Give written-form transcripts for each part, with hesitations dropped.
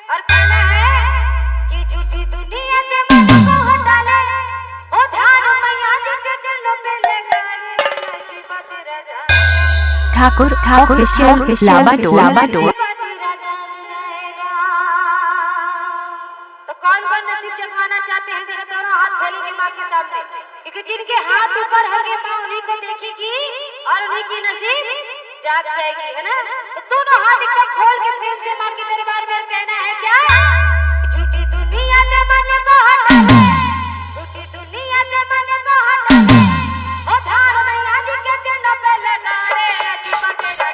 और कहना है कि झूठी दुनिया से मन को हटा ले, ओ ध्यान मैया जी के चरणों पे लगा ले, शिवा तेरा जान ठाकुर लाबाडोर तो कौन कौन नसीब जगवाना चाहते हैं जरा दोनों हाथ खोलेंगे माँ के सामने, क्योंकि जिनके हाथ ऊपर होंगे माँ उन्हीं को देखेगी और उन्हीं की नसीब जाग जाएगी, है ना। तो दोनों हाथ एकदम खोल के प्रेम से माँ के दरबार में कहना है क्या, झूठी दुनिया से मन को हटा ले, झूठी दुनिया से मन को हटा ले, ओ ध्यान मैया जी के चरणों पे लगा ले, शिवा तेरा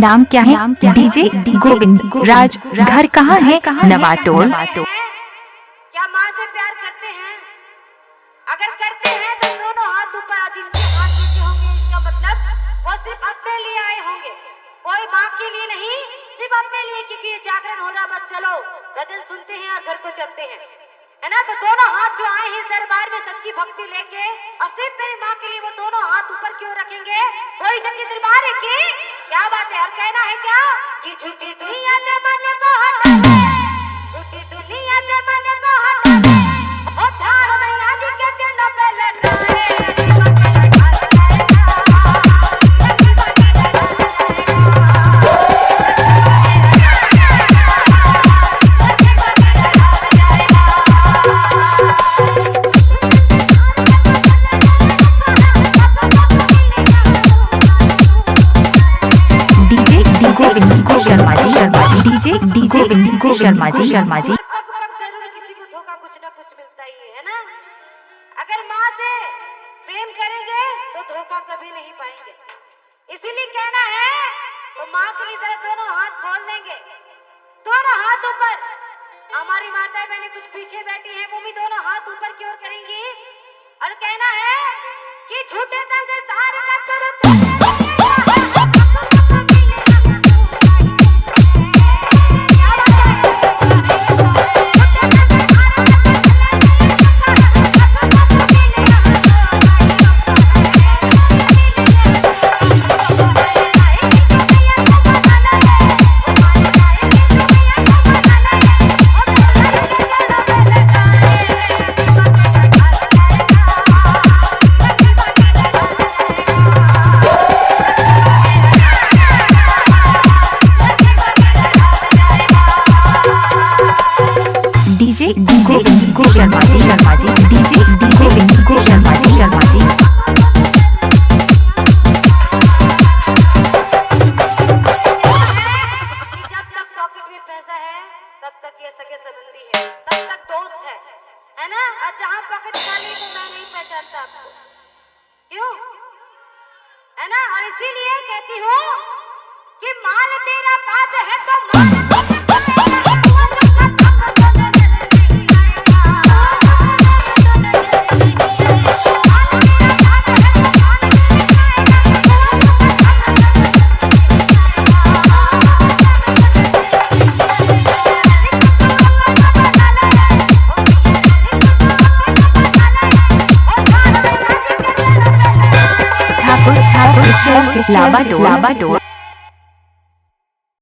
नाम क्या है? डीजे गोविंद राज। घर कहाँ है? नवाटोल। क्या माँ से प्यार करते हैं? अगर करते हैं तो दोनों हाथ ऊपर, जिनके हाथ नीचे होंगे इसका मतलब वो सिर्फ अपने लिए आए होंगे, कोई माँ के लिए नहीं, सिर्फ अपने लिए, क्योंकि ये जागरण हो रहा, मत चलो गजल सुनते हैं और घर को चलते हैं, है ना। तो दोनों हाथ जो आए हैं दरबार में सच्ची भक्ति लेके और सिर्फ मेरी माँ के लिए, वो दोनों हाथ ऊपर क्यों रखेंगे? कोई सच्ची दरबार है की क्या बात है। और कहना है क्या कि झूठी दुनिया से मन को हटा ले, झूठी दुनिया से मन को हटा ले, ओ ध्यान मैया जी के चरणों पे लगा ले, शर्मा जी। जरूर किसी को धोखा कुछ ना कुछ मिलता ही है ना। अगर माँ से प्रेम करेंगे तो धोखा कभी नहीं पाएंगे, इसीलिए कहना है तो माँ के लिए जरा दोनों हाथ खोल देंगे, दोनों हाथ ऊपर। हमारी माता बहने कुछ पीछे बैठी हैं, वो भी दोनों हाथ ऊपर की ओर करेंगी और कहना है कि झूठे संग सार का करो शर्मा जी। डीजे शर्मा जी। जब तक पॉकेट में पैसा है तब तक ये सगे संबंधी है, तब तक दोस्त है ना। और जहाँ पॉकेट खाली तो मैं नहीं पहचानता आपको, क्यों, है ना। और इसीलिए कहती हूँ कि माल तेरा पास है तो लाबाडोर।